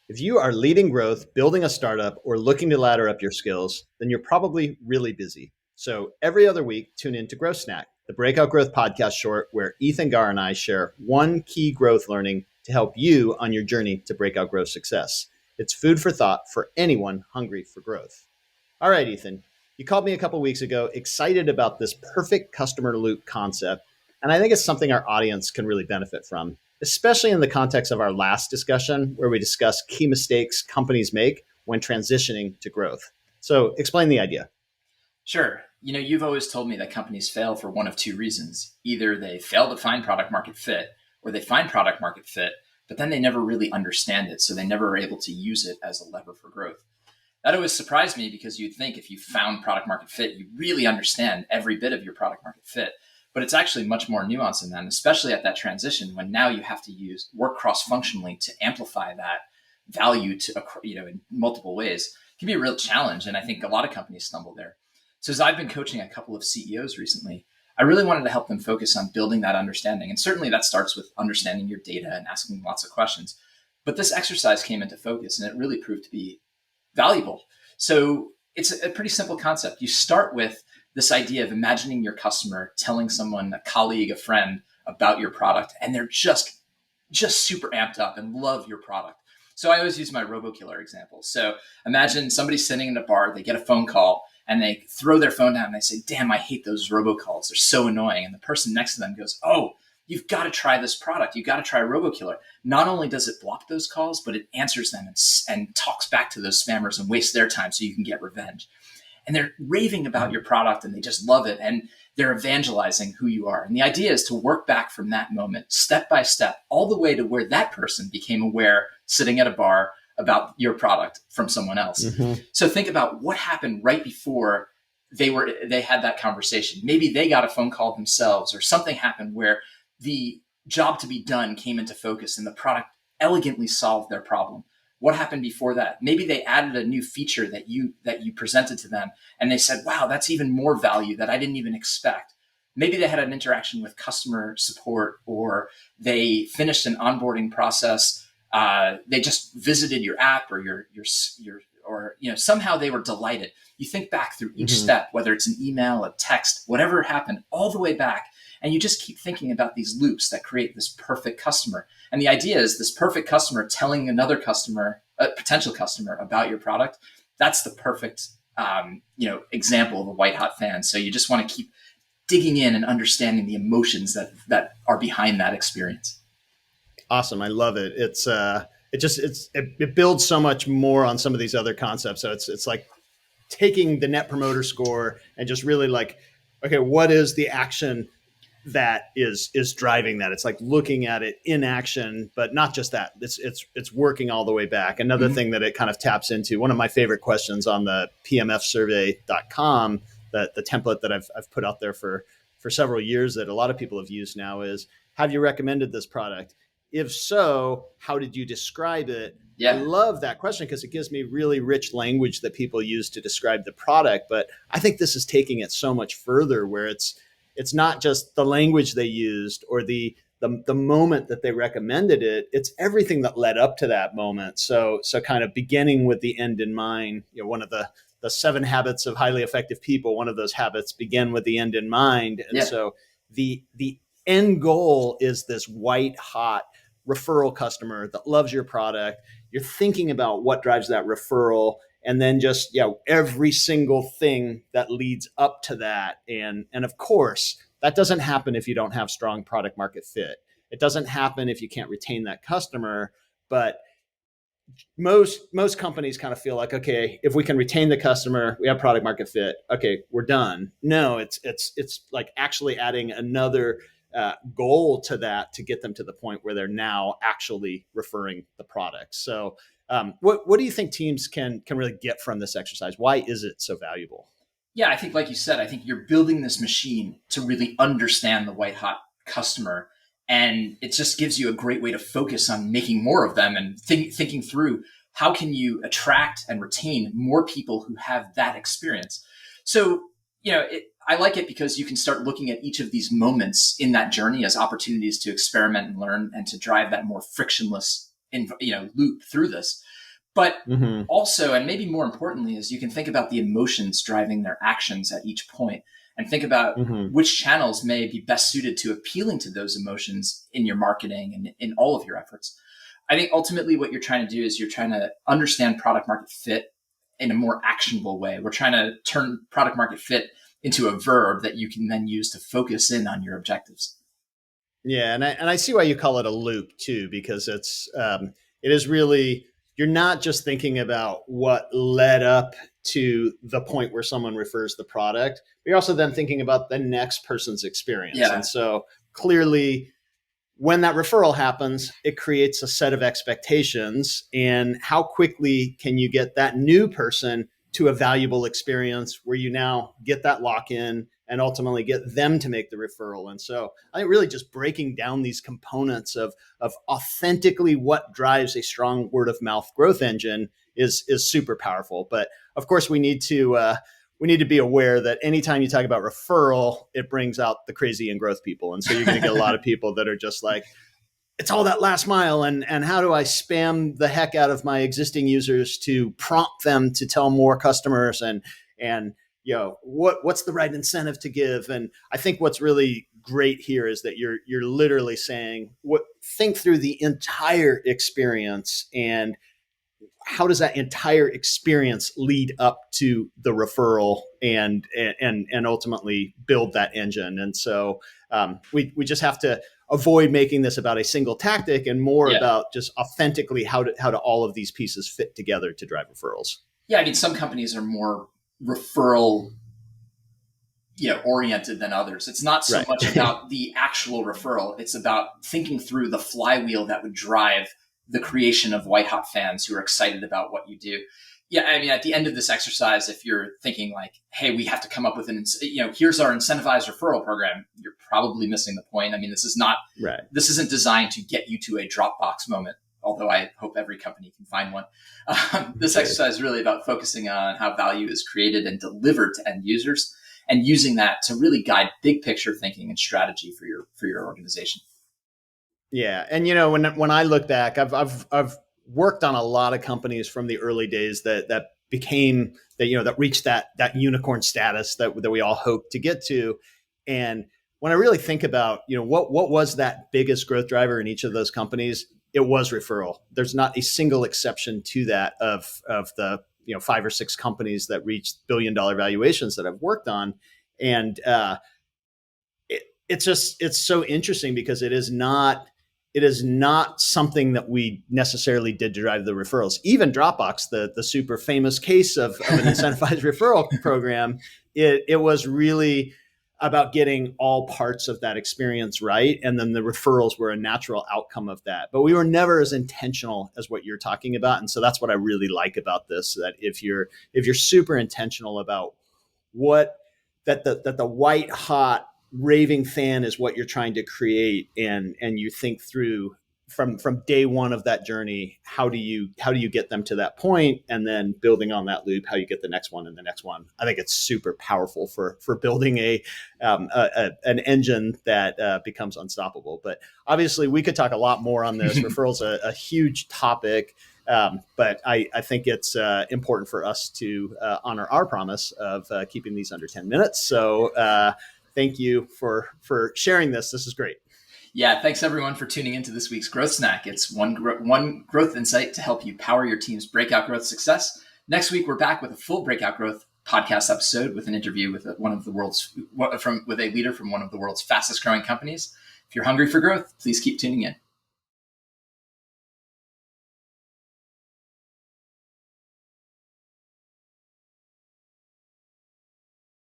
If you are leading growth, building a startup, or looking to ladder up your skills, then you're probably really busy. So every other week, tune in to Growth Snack, the Breakout Growth Podcast short, where Ethan, Garr, and I share one key growth learning to help you on your journey to breakout growth success. It's food for thought for anyone hungry for growth. All right, Ethan, you called me a couple weeks ago, excited about this perfect customer loop concept, and I think it's something our audience can really benefit from, especially in the context of our last discussion where we discussed key mistakes companies make when transitioning to growth. So explain the idea. Sure. You've always told me that companies fail for one of two reasons. Either they fail to find product market fit, or they find product market fit, but then they never really understand it. So they never are able to use it as a lever for growth. That always surprised me because you'd think if you found product market fit, you really understand every bit of your product market fit. But it's actually much more nuanced than that, especially at that transition when now you have to work cross-functionally to amplify that value to, in multiple ways. It can be a real challenge. And I think a lot of companies stumble there. So as I've been coaching a couple of CEOs recently, I really wanted to help them focus on building that understanding. And certainly that starts with understanding your data and asking lots of questions. But this exercise came into focus and it really proved to be valuable. So it's a pretty simple concept. You start with this idea of imagining your customer telling someone, a colleague, a friend about your product, and they're just super amped up and love your product. So I always use my RoboKiller example. So imagine somebody sitting in a bar, they get a phone call and they throw their phone down and they say, damn, I hate those robocalls. They're so annoying. And the person next to them goes, oh, you've got to try this product. You've got to try RoboKiller. Not only does it block those calls, but it answers them and talks back to those spammers and wastes their time so you can get revenge. And they're raving about your product and they just love it. And they're evangelizing who you are. And the idea is to work back from that moment, step by step, all the way to where that person became aware sitting at a bar about your product from someone else. Mm-hmm. So think about what happened right before they had that conversation. Maybe they got a phone call themselves or something happened where the job to be done came into focus and the product elegantly solved their problem. What happened before that? Maybe they added a new feature that you presented to them and they said, wow, that's even more value that I didn't even expect. Maybe they had an interaction with customer support or they finished an onboarding process. They just visited your app or somehow they were delighted. You think back through each step, whether it's an email, a text, whatever happened, all the way back. And you just keep thinking about these loops that create this perfect customer. And the idea is this perfect customer telling another customer, a potential customer, about your product. That's the perfect, example of a white hot fan. So you just want to keep digging in and understanding the emotions that are behind that experience. Awesome. I love it. It builds so much more on some of these other concepts. So it's like taking the net promoter score and just really like, okay, what is the action that is driving that? It's like looking at it in action, but not just that. It's working all the way back. Another thing that it kind of taps into, one of my favorite questions on the pmfsurvey.com, the template that I've put out there for several years that a lot of people have used now is, have you recommended this product? If so, how did you describe it? Yeah. I love that question because it gives me really rich language that people use to describe the product. But I think this is taking it so much further where it's not just the language they used or the moment that they recommended it. It's everything that led up to that moment. So kind of beginning with the end in mind. One of the 7 habits of highly effective people, one of those habits begin with the end in mind. And so the end goal is this white hot referral customer that loves your product. You're thinking about what drives that referral and then just every single thing that leads up to that. And of course, that doesn't happen if you don't have strong product market fit. It doesn't happen if you can't retain that customer. But most companies kind of feel like, okay, if we can retain the customer, we have product market fit. Okay, we're done. No, it's like actually adding another goal to that to get them to the point where they're now actually referring the product. So what do you think teams can really get from this exercise? Why is it so valuable? Yeah, I think like you said, I think you're building this machine to really understand the white hot customer. And it just gives you a great way to focus on making more of them and thinking through how can you attract and retain more people who have that experience. So, I like it because you can start looking at each of these moments in that journey as opportunities to experiment and learn and to drive that more frictionless loop through this. But Mm-hmm. also, and maybe more importantly, is you can think about the emotions driving their actions at each point, and think about Mm-hmm. which channels may be best suited to appealing to those emotions in your marketing and in all of your efforts. I think ultimately what you're trying to do is you're trying to understand product market fit in a more actionable way. We're trying to turn product market fit into a verb that you can then use to focus in on your objectives. Yeah, and I see why you call it a loop too, because it is really, you're not just thinking about what led up to the point where someone refers the product, but you're also then thinking about the next person's experience. Yeah. And so clearly, when that referral happens, it creates a set of expectations. And how quickly can you get that new person to a valuable experience where you now get that lock in and ultimately get them to make the referral? And so I think really just breaking down these components of authentically what drives a strong word of mouth growth engine is super powerful. But of course, we need to be aware that anytime you talk about referral, it brings out the crazy and growth people. And so you're going to get a lot of people that are just like, it's all that last mile. And how do I spam the heck out of my existing users to prompt them to tell more customers? And what's the right incentive to give? And I think what's really great here is that you're literally saying, think through the entire experience, and how does that entire experience lead up to the referral and ultimately build that engine? And so we just have to avoid making this about a single tactic and more about just authentically how do all of these pieces fit together to drive referrals. Yeah, I mean, some companies are more referral oriented than others. It's not so much about the actual referral. It's about thinking through the flywheel that would drive the creation of white hot fans who are excited about what you do. Yeah, I mean, at the end of this exercise, if you're thinking like, hey, we have to come up with here's our incentivized referral program, you're probably missing the point. I mean, this isn't designed to get you to a Dropbox moment, although I hope every company can find one. This exercise is really about focusing on how value is created and delivered to end users, and using that to really guide big picture thinking and strategy for your organization. Yeah, and when I look back, I've worked on a lot of companies from the early days that became that reached that unicorn status that we all hope to get to. And when I really think about what was that biggest growth driver in each of those companies, it was referral. There's not a single exception to that of the 5 or 6 companies that reached $1 billion valuations that I've worked on. And it's so interesting because it is not something that we necessarily did to drive the referrals. Even Dropbox, the super famous case of an incentivized referral program, it was really about getting all parts of that experience right. And then the referrals were a natural outcome of that. But we were never as intentional as what you're talking about. And so that's what I really like about this, that if you're super intentional about that the white hot raving fan is what you're trying to create, and you think through from day one of that journey, how do you get them to that point, and then building on that loop, how you get the next one and the next one. I think it's super powerful for building an engine that becomes unstoppable. But obviously we could talk a lot more on this. Referrals a huge topic. But I think it's important for us to honor our promise of keeping these under 10 minutes. So thank you for sharing this. This is great. Yeah, thanks everyone for tuning into this week's Growth Snack. It's one growth insight to help you power your team's breakout growth success. Next week, we're back with a full Breakout Growth podcast episode with an interview with a leader from one of the world's fastest growing companies. If you're hungry for growth, please keep tuning in.